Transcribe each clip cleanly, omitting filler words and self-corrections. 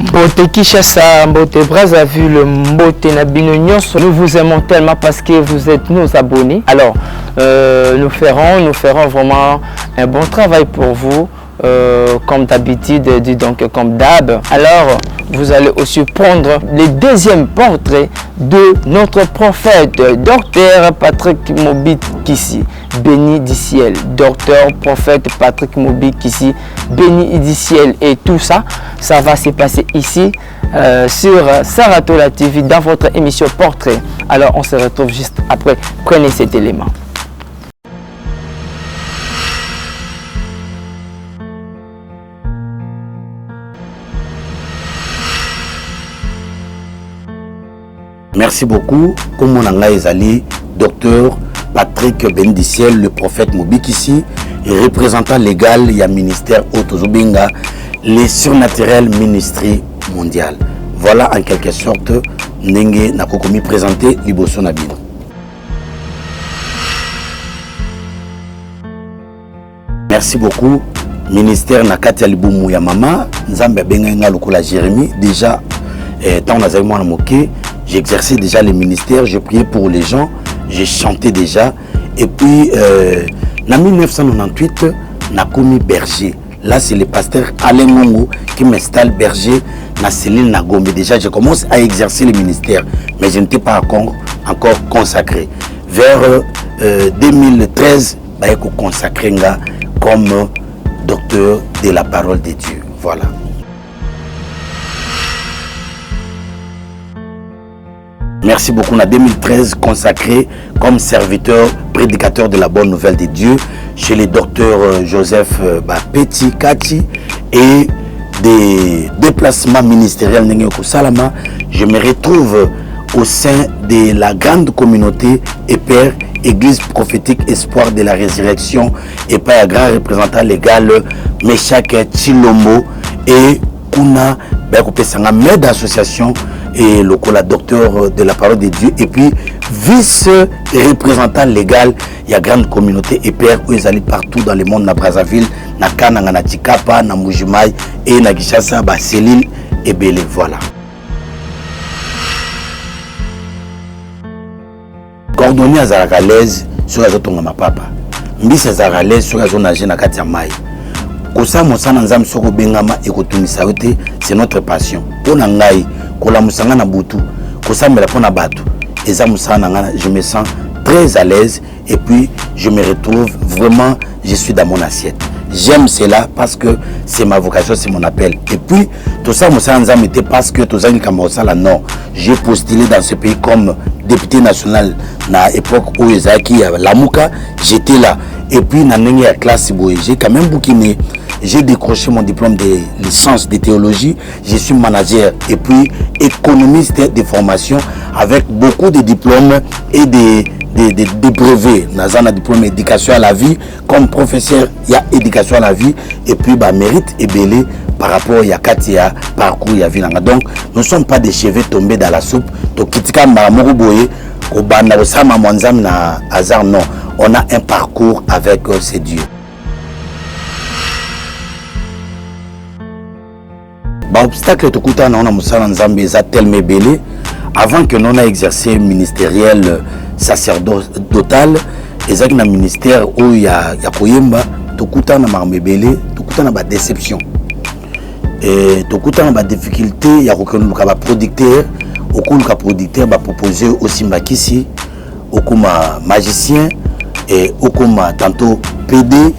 Mbote Kinshasa, Mbote Brazzaville, Mbote Nabino Nyonso, nous vous aimons tellement parce que vous êtes nos abonnés. Alors, nous ferons vraiment un bon travail pour vous, comme d'habitude, donc comme d'hab. Alors, vous allez aussi prendre le deuxième portrait de notre prophète, docteur Patrick Mobikissi, béni du ciel. Docteur, prophète Patrick Mobikissi, béni du ciel. Et tout ça, ça va se passer ici sur Saratola TV dans votre émission Portrait. Alors, on se retrouve juste après. Prenez cet élément. Merci beaucoup. Comme on a ezali, docteur Patrick Bendiciel, le prophète Mobikissi, et représentant légal du ministère Otozobinga, les surnaturels ministries mondiales. Voilà en quelque sorte Ndenge Nakokomi présenté Liboso Nabino. Merci beaucoup. Ministère Nakati Alibumu ya Mama, Nzambe Benga Lokola Jérémie, déjà, tant on a moqué. J'ai exercé déjà le ministère, je priais pour les gens, j'ai chanté déjà. Et puis, en 1998, j'ai commis berger. Là, c'est le pasteur Alain Mongo qui m'installe berger dans Céline Nagombe. Déjà, je commence à exercer le ministère, mais je n'étais pas encore consacré. Vers 2013, je suis consacré comme docteur de la parole de Dieu. Voilà. Merci beaucoup. En 2013, consacré comme serviteur, prédicateur de la bonne nouvelle de Dieu chez le docteur Joseph Petit Kati et des déplacements ministériels. Je me retrouve au sein de la grande communauté et père Église prophétique espoir de la résurrection et par un grand représentant légal Meshak Chilombo et Kuna maître d'association et le docteur de la parole de Dieu et puis vice-représentant légal il y a grande communauté et père où ils allaient partout dans le monde na Brazzaville na Kananga na Tikapa na Mujimai et na Kinshasa ba Céline et Belé. Voilà. Cordonnier à Zaragalaise sur la zone ma papa mbisa Zaragalaise sur la zone âgée na kati ya mai kosa mosana nzambe soko bengama ekotumisa yote c'est notre passion pona ngai kola musanga na butu kosambela pona batu eza musana ngana je me sens très à l'aise et puis je me retrouve vraiment je suis dans mon assiette. J'aime cela parce que c'est ma vocation, c'est mon appel. Et puis, tout ça, était parce que tout ça, non. J'ai postulé dans ce pays comme député national à l'époque où Lamouka, j'étais là. Et puis, dans la classe, j'ai quand même bouquiné. J'ai décroché mon diplôme de licence de théologie. Je suis manager et puis économiste de formation avec beaucoup de diplômes et des brevets. Dans un diplôme d'éducation à la vie, comme professeur, il y a éducation à la vie et puis mérite et belé par rapport à Katia, parcours, il y a Vilanga. Donc, nous ne sommes pas des cheveux tombés dans la soupe. Non, on a un parcours avec ces dieux. Obstacle tokuta na musala nzambe eza tellement belé avant que nous a exercé ministériel sacerdotal ezaki na ministère où ya koyemba tokuta na marbelé tokuta na ba déception et tokuta na ba difficulté ya kokoluka ba producteur okuluka producteur ba proposer aussi mbakisi okuma magicien et okuma tantôt PD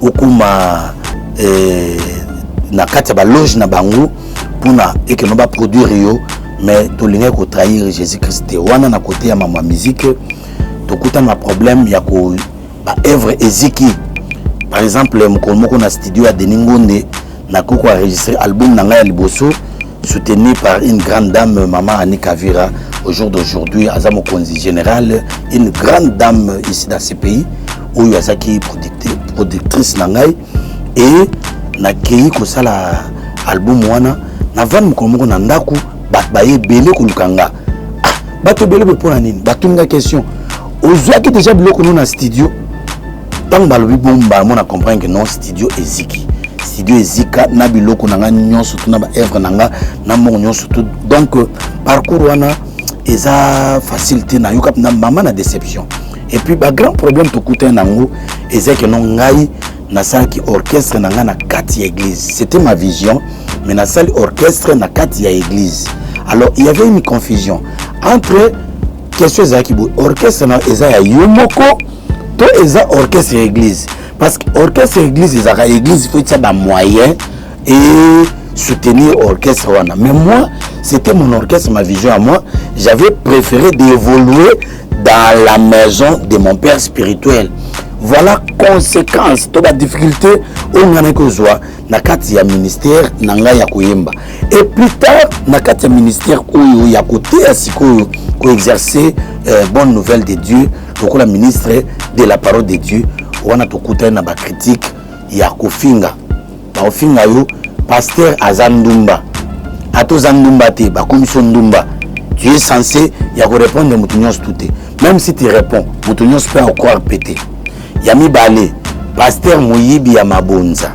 okuma na kati ba loge na bango pona et que no ba produire yo mais to linga ko trahir Jésus Christ wana na côté ya mama musique to kuta na problème ya ko ba œuvre eziki par exemple moko na studio ya Deningonde na ko enregistrer album na ngai liboso soutenu par une grande dame maman Annie Kavira au jour d'aujourd'hui azamo konzi général une grande dame ici dans ce pays où yazaki productrice na ngai et na kei ko sala album wana na van moko na ndaku baye belé kolukanga bato belé pona nini batunga question ozwaki déjà biloko no na studio tant balobi bomba mona comprendre que non studio eziki studio ezika na biloko nanga nyonso tout na ba œuvre nanga na mo nyonso tout. Donc parcours wana eza facilité na yoka na maman na déception. Et puis ba grand problème to kuta nango eza que non ngai na salle qui orchestre nanga na kati église. C'était ma vision, mais na salle orchestre na kati ya église. Alors il y avait une confusion entre question ezaki bo orchestre na eza ya yomoko to eza orchestre église. Parce que orchestre église ezaka église il faut que ça ba moyen et soutenir orchestre wana. Mais moi c'était mon orchestre, ma vision à moi. J'avais préféré d'évoluer dans la maison de mon père spirituel. Voilà conséquence to ba difficulté on ngana ko zwa na kati ya ministère nanga ya koyemba. Et plus tard na kati ya ministère oyo ya côté asiko ko exercer bonne nouvelle de Dieu pour la ministre de la parole de Dieu. On a tout écouté na ba critique ya kofinga. Ba ofinga yo pasteur Azandumba. Ato Zandumba te ba commission Ndumba. Tu es censé ya ko répondre mutunyo tout. Même si tu réponds, mutunyo peut encore péter. Yami balé pasteur Moyibi ya Mabonza.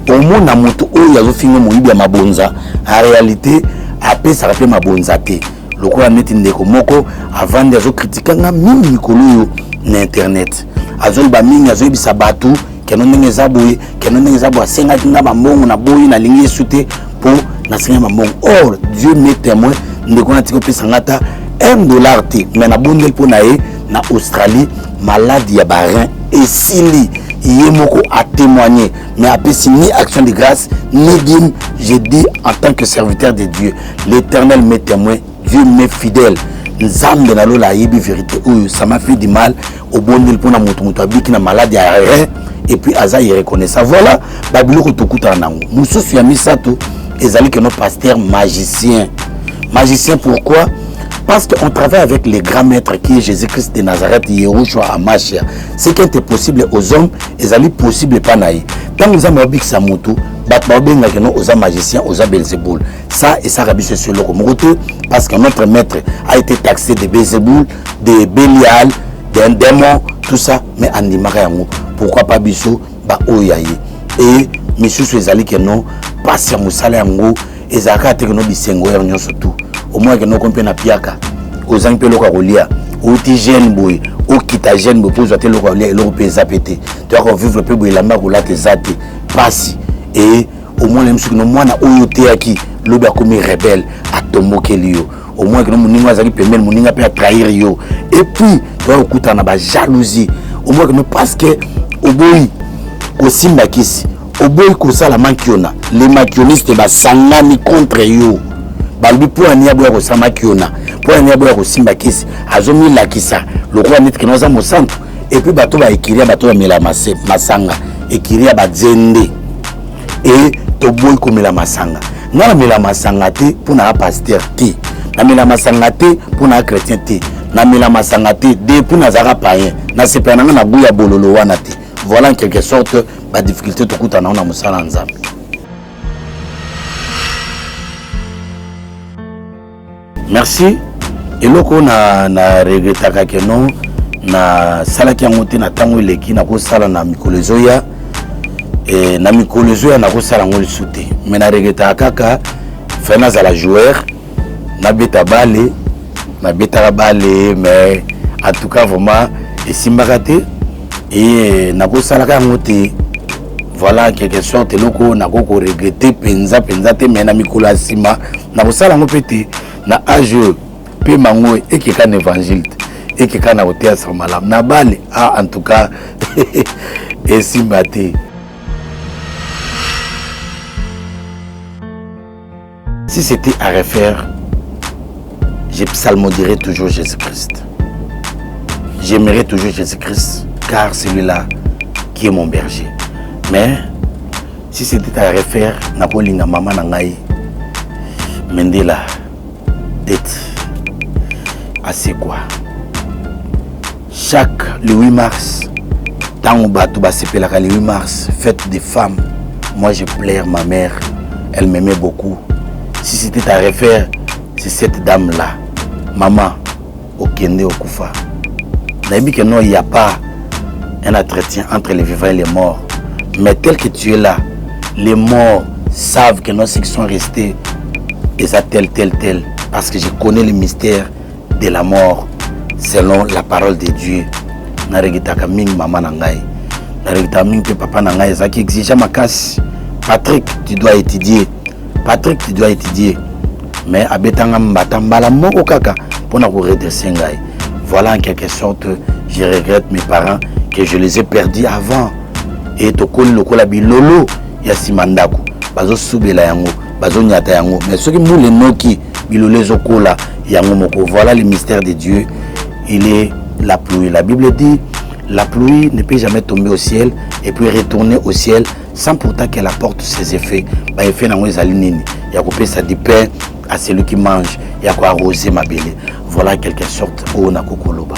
Au monde na mutu oyo ya zofinga Moyibi ya Mabonza. En réalité, après ça rappelle Mabonza te. Lokola neti ndeko moko avant de zo critiquer nga mimi mikolo na internet. Azol ba mingi azol bisa batu keno ndenge zaboye keno ndenge zabo asenga kinga ba mbongo na boyi na lingi sute pour na senga ba mbongo. Or Dieu m'est témoin ndeko na tiko pesa ngata $1 te mais na bondel pour nae na Australie maladie ya barin et sili yemoko a témoigné mais après ni action de grâce ni dîme. Je dis en tant que serviteur de Dieu, l'Éternel m'est témoin, Dieu m'est fidèle. Nzambe na lola yebi vérité oyo ça m'a fait du mal au bondel pour na mutu abiki na maladie ya rein et puis aza y reconnaît ça. Voilà babilo ko tokuta nango mususu ya misato ezali que nos pasteurs magiciens. Magicien pourquoi? Parce qu'on travaille avec les grands maîtres qui est Jésus-Christ de Nazareth, Yehoshua Amashia. Ce qui était possible aux hommes, ezali possible pas naï. Tant que nous avons dit que ça moutou, aux magiciens, aux Belzéboul. Ça et ça rabbi sur le côté parce que notre maître a été taxé de Belzéboul, de Bélial, d'un démon, tout ça. Mais Andimarayango, pourquoi pas Bissou, bah Oyaye. Et monsieur Suezali que non, pas si Moussalango, et Zaka te que nous bisengo et surtout. Au moins que nous comprenons na piaka, aux angpelo karolia, au tigène boy, au kitagène boy pour zoter le karolia et l'européen zapété. Tu vas vivre le peu boy la maroula te zate, passi. Et au moins les musiques, nous moi na oyote aki, l'oba comme rebelle, à tomoke lio. Au moins que nous moninga zali permet, moninga peut trahir yo. Et puis, tu vas écouter na ba jalousie. Au moins que nous parce que au boy, au simba kisi, au boy ko sala mankiona, les mankionistes ba sangani contre yo. Balbi pour un niabo ko sama kiona, pour un niabo ko simba kisi, azomi la kisa, le roi net que nous avons au centre. Et puis bato ba ekiria bato ba mela masanga, ekiria ba zende. Et to boy ko mela masanga. Na mela masanga te pour na pasteur te. Na mela masanga te pour na chrétien te. Na mela masanga te de pour na zara païen. Na sepenanga na buya bololo wana te. Voilà en quelque sorte la difficulté to kuta na musala nzambe. Merci. Et loko na regretaka que non na sala ki ngote na tango eleki na ko sala na mikolezoya et na mikolezoya na ko sala ngoli souté mais na regretaka kaka fena za la joueur na beta balé mais en tout cas vraiment et simbakate et na ko sala ka ngote. Voilà en quelque sorte loko na ko regretter penza te mais na mikolo sima na ko sala ngopete na age pe mango et qui kan évangile et qui kan au théâtre malam na bale en tout cas et simbate. Si c'était à refaire, je psalmodierais toujours Jésus-Christ. J'aimerais toujours Jésus-Christ car c'est celui-là qui est mon berger. Mais si c'était à refaire, Napolinga maman nangai Mendela dette assez quoi. Chaque le 8 mars, tant au bateau le 8 mars, fête des femmes, moi je pleure ma mère, elle m'aimait beaucoup. Si c'était à refaire, c'est cette dame-là, maman, au Kende, au Koufa. Il n'y a pas un entretien entre les vivants et les morts. Mais tel que tu es là, les morts savent que nos ceux qui sont restés, et ça tel. Parce que je connais le mystère de la mort selon la parole de Dieu. Naregitaka ming maman nangai. Naregitaka ming pe papa nangai. Ça qui exige ma casse. Patrick, tu dois étudier. Mais abetanga mbatambala moko kaka pour na redresser ngai. Voilà en quelque sorte, je regrette mes parents que je les ai perdus avant. Et tokoli lokola bilolo ya simandako. Bazo subela yango, bazo nyata yango. Mais ceux qui moulent noki bilolo zokola yango moko. Voilà le mystère de Dieu. Il est la pluie. La Bible dit la pluie ne peut jamais tomber au ciel et puis retourner au ciel sans pourtant qu'elle apporte ses effets. Bah effet nango ezali nini? Ya couper ça du pain à celui qui mange, ya ko arroser ma belle. Voilà quelque sorte o na kokoloba.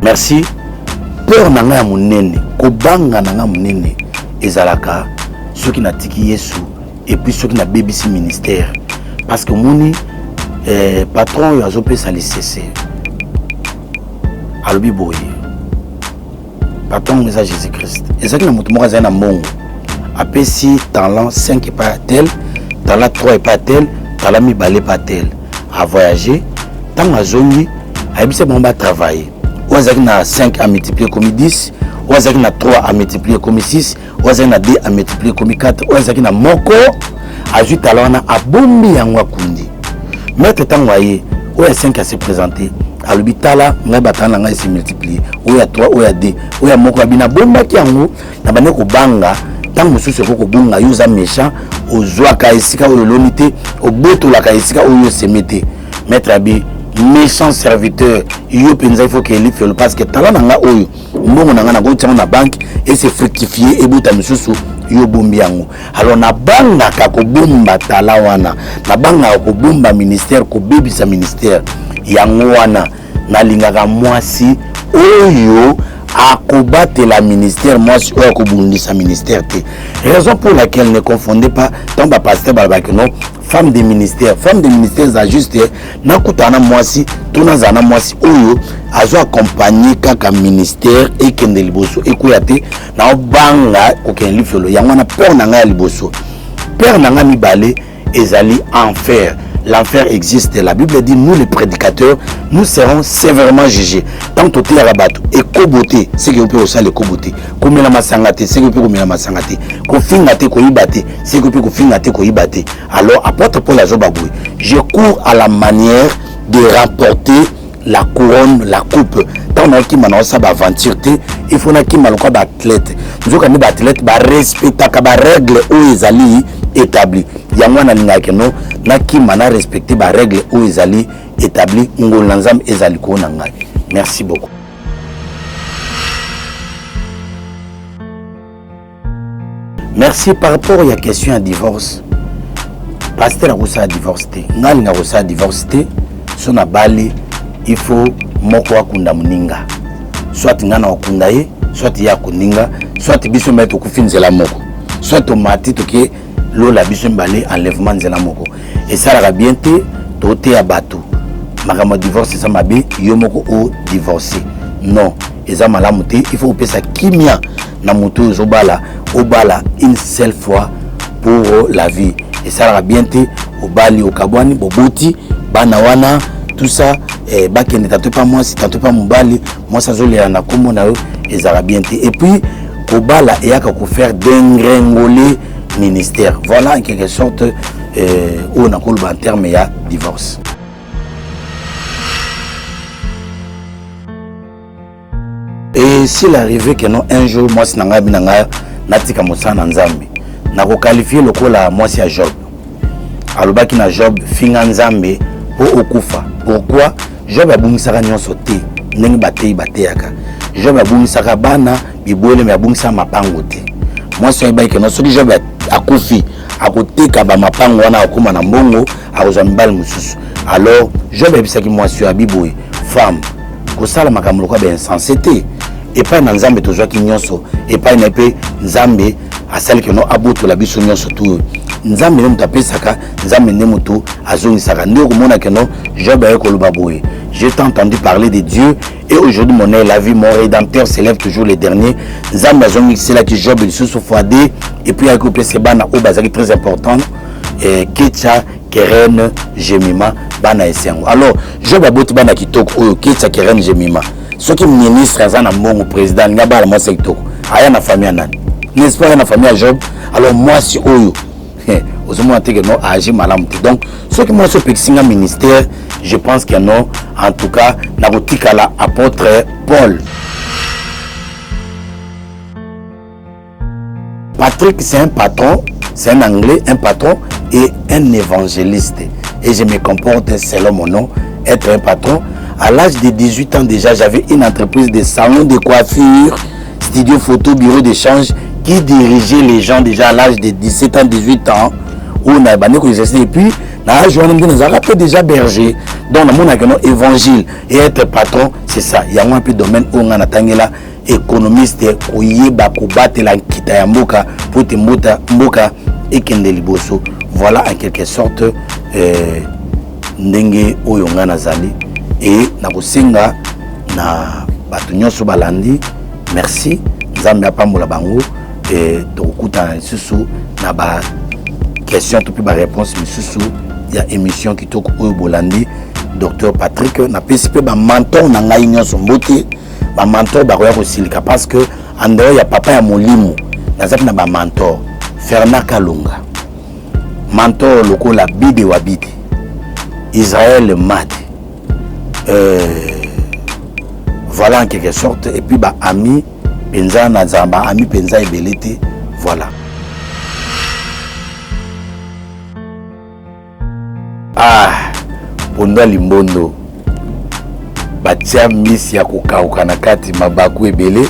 Merci. Peur nanga ya munene, kobanga nanga munene ezalaka ceux qui natiki Yesu et puis ceux qui na bébisi ministère parce que moni patron yo azope sali cessé. Alobi boye. Patron eza Jésus-Christ. Ezaki na mutu moko na mbongo. Apesi talent 5 et pas tel, talent 3 et pas tel, talent mibale pas tel. A voyager, tant azongi, ayebise bon ba travailler. Ouazaki na 5 à multiplier comme 10, ouazaki na 3 à multiplier comme 6, ouazaki na 2 à multiplier comme 4, ouazaki na moko, ajout talent na abombi yango kundi. Maître Tangwaye, où est 5 à se présenter, à l'hôpital, on battant la se multiplier, où il y a 3, où il y a 2, où il y a moko abina bomba qui yango, na bane ko banga, tant que ce ko bunga yuza méchant, au zoa kaisika ou l'unité, au boto la kaisika ou se mette. Maître Abi, méchant serviteur, il faut qu'il y ait parce que talent nanga oyo, mbongo nanga na gotia na banque et se fructifier et buta misusu yo bombi yango. Alors na banga ka ko bomba tala wana, na banga ko bomba ministère ko bebisa ministère yango wana na lingaka mwasi oyo akobate la ministère mwasi oyo ko bundisa ministère te. Raison pour laquelle ne confondez pas tant ba pasteur balabaki non femme de ministère za juste nakutana mwasi tunazana mwasi oyo azo accompagner kaka ministère et kende liboso ekuyate na banga ko ken lifelo yango na peur nanga liboso peur nanga mibale ezali enfer. L'enfer existe. La Bible dit nous les prédicateurs nous serons sévèrement jugés. Tant que tu es rabat et koboté c'est que vous pouvez aussi le koboté comme la masangate c'est que vous pouvez la masangate ko fingate ko ibate c'est que vous pouvez fingate ko ibate. Alors apôtre Paul Azobaboué, je cours à la manière de remporter la couronne, la coupe. Tant que tu as une aventure, il faut que tu aies un athlète. Nous avons un athlète qui respecte les règles où ils allaient établi. Il y a un athlète qui a respecté les règles où ils allaient établi. Merci beaucoup. Merci par rapport à la question à divorce. Pasteur a divorcé. Ngal a divorcé. Son abali. Il faut moko akunda muninga soit ngana wakunda ye soit ya kuninga soit biso mettre kufinzela moko soit omati toke lola biso mbale enlèvement nzela moko et ça la bien te toté ya bato makama divorce ça mabe yo moko o divorcer non eza malamu te il faut pesa kimia na moto zobala obala une seule fois pour la vie et ça la bien te obali okabwani boboti bana wana tout ça bakende tatu pas moi si tatu pas mobali moi ça zolia na kombo na yo ezara bien te et puis kobala et aka ko faire dengringoler ministère. Voilà en quelque sorte on a kolba en terme ya divorce. Et s'il arrivait que non un jour moi si nanga binanga natika mosana nzambe na ko qualifier lokola moi si a Job alobaki na Job finga nzambe po okufa. Pourquoi Job abungisaka nyonso te ndenge batei bateyaka. Job abungisaka bana bibwele me abungisa mapango te. Moi so ebaike no soki Job akufi akoteka ba mapango wana akoma na mbongo akozwa mibali mususu. Alors Job ebisaki mwasi ya biboye femme kosala makambo kwa ba insensé te et pas na nzambe tozwaki nyonso et pas na pe nzambe asali que no abuto la biso nyonso tu nzambe ne mutapesaka nzambe ne mutu azongisaka ndio kumona que no Job ayekoloba boye j'ai tant entendu parler de Dieu. Et aujourd'hui, mon œil la vie, mon rédempteur s'élève toujours les derniers. Zambazon, c'est là qui job, il se souffade. Et puis, avec le Sebana, au Bazari, très important. Ketcha, Keren, Jemima, Bana et Sengo. Alors, Job a beau Bana qui toque, Ketcha, Keren, Jemima. Ceux qui ministrent à Zanamon, au président, n'a pas la moi, c'est que toque. Aya na famille, n'est-ce pas, na famille à Job. Alors, moi, si Oyo. Aux hommes que non agir malam. Donc, ceux qui m'ont ce ministère, je pense que non, en tout cas, la boutique à l'apôtre Paul. Patrick, c'est un patron, c'est un anglais, un patron et un évangéliste. Et je me comporte selon mon nom, être un patron. À l'âge de 18 ans déjà, j'avais une entreprise de salon de coiffure, studio photo, bureau d'échange, qui dirigeait les gens déjà à l'âge de 17 ans, 18 ans. Où on a et puis on a déjà berger donc on a évangile et être patron, c'est ça. Il y a un peu de domaine où on a là économiste oyeba kobatela la nkita ya mboka pour te mboka et kende liboso. Voilà en quelque sorte ndenge oyo nga nazali et na kosenga na bato nyonso balandi merci nzambe apambola bango et tokuta susu na ba question tout plus réponse monsieur il y a émission qui toque au Bolandi docteur Patrick na PCP ba mentor na ngai nyonso mbote ba mentor ba roya kosilika parce que en dehors ya papa ya molimo nazaki na ba mentor Fernand Kalunga mentor lokola Bide Wabidi Israël Mad voilà en quelque sorte et puis ba ami penza na zamba ami penza ebelete voilà. Ah, Pondo Limbondo batia misi ya kokauka na kati mabaku ebele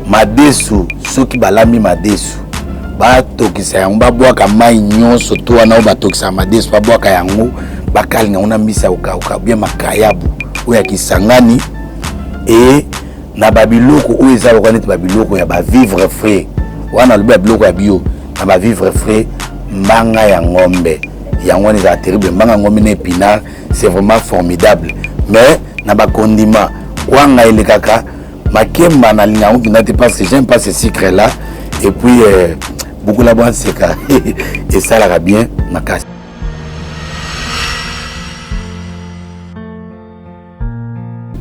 madesu soki balami madesu batokisa yango babwaka mai nyonso to wana batokisa madesu babwaka yango bakalinga ona misi ya kokauka bien makayabu oya kisangani et na babiloko oyo eza lokwa neti babiloko ya ba vivre frais wana lobi babiloko ya bio na ba vivre frais mbanga ya ngombe. Yango est terrible, c'est vraiment formidable. Mais na ba condiment, wanga ile kaka, makemba na linga n'était pas j'aime pas ce sucre là et puis beaucoup la bonne c'est et ça la bien ma casse.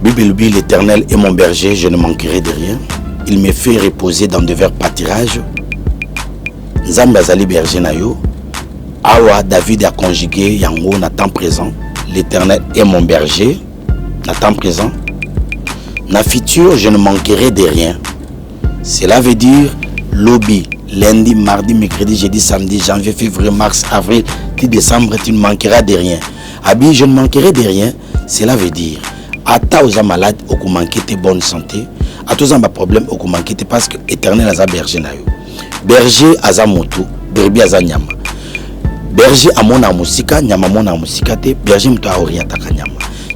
Bible l'Éternel est mon berger, je ne manquerai de rien. Il me fait reposer dans de verts pâtirages. Nzambe azali berger na yo. Awa David a conjugué yango na temps présent. L'Éternel est mon berger. Na temps présent. Na futur, je ne manquerai de rien. Cela veut dire lobby, lundi, mardi, mercredi, jeudi, samedi, janvier, février, mars, avril, puis décembre, tu ne manqueras de rien. Abi, je ne manquerai de rien. Cela veut dire ata oza malade, oku manquer tes bonne santé. Ata oza ba problème, oku manquer te parce que Éternel aza berger na yo. Berger aza moto, brebis aza nyama. Berger amona musika, nyama mona musika te, berger mto aorientaka nyama.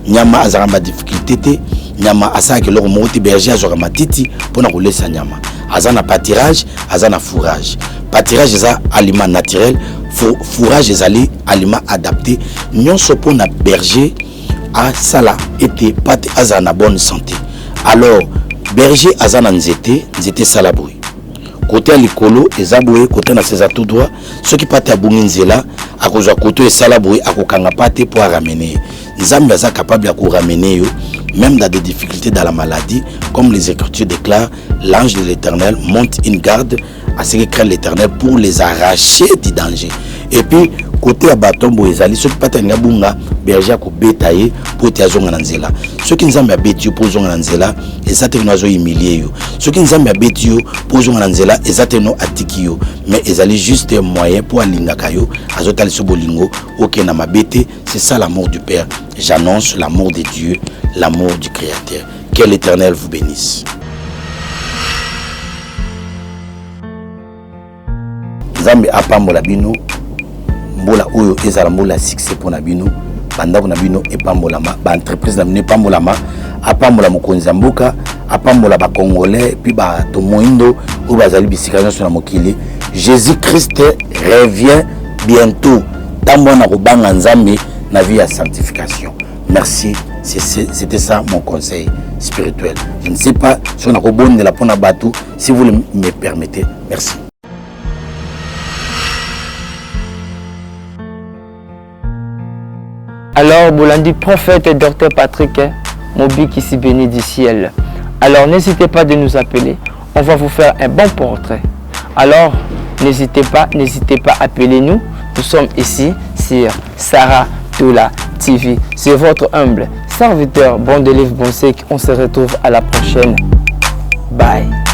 Nyama azaramba difficulté te, nyama asaki loko moti berger azora matiti pona kolesa nyama. Azana pâturage, azana fourrage. Pâturage eza aliment naturel, fourrage ezali aliment adapté. Nyonso pona berger a sala ete pate azana bonne santé. Alors berger azana nzete, nzete salaboui. Côté à l'écolo, les aboués, côté na ses tout droit, ceux qui partent à Bunginzela, à cause de côté et salaboué, à kokanga pate pour ramener. Nzambe est capable de ramener, même dans des difficultés dans la maladie, comme les Écritures déclarent, l'ange de l'Éternel monte une garde à ce que craint l'Éternel pour les arracher du danger. Et puis, côté à Batombo ezali, ceux qui partent à Ngabunga, berger à bétailler pour te azonga nanzela. Ceux qui nzambe abeti pour zonga nanzela, ezate no azo humilier yo. Ceux qui nzambe abeti yo pour zonga nanzela, ezate no atiki yo. Mais ezali juste un moyen pour alingaka yo, azotali sobolingo, ok na mabete, c'est ça l'amour du Père. J'annonce l'amour de Dieu, l'amour du Créateur. Que l'Éternel vous bénisse. Nzambe apambola bino. Mbola oyo ezala mbola succès pour nabino bandako nabino epambolama ba entreprise nabino epambolama apambola mokonzi mboka apambola ba congolais puis ba to moindo ou bazali bisika sur na mokili. Jésus Christ revient bientôt. Tambo na kobanga nzambe na vie ya sanctification. Merci. C'était ça mon conseil spirituel. Je ne sais pas si on a bonne de la pona batou, si vous me permettez. Merci. Alors, Bolandi, prophète et docteur Patrick, Mobi qui s'y bénit du ciel. Alors, n'hésitez pas de nous appeler. On va vous faire un bon portrait. Alors, n'hésitez pas, appelez-nous. Nous sommes ici sur Sarah Toula TV. C'est votre humble serviteur, bon délivre, bon sec. On se retrouve à la prochaine. Bye.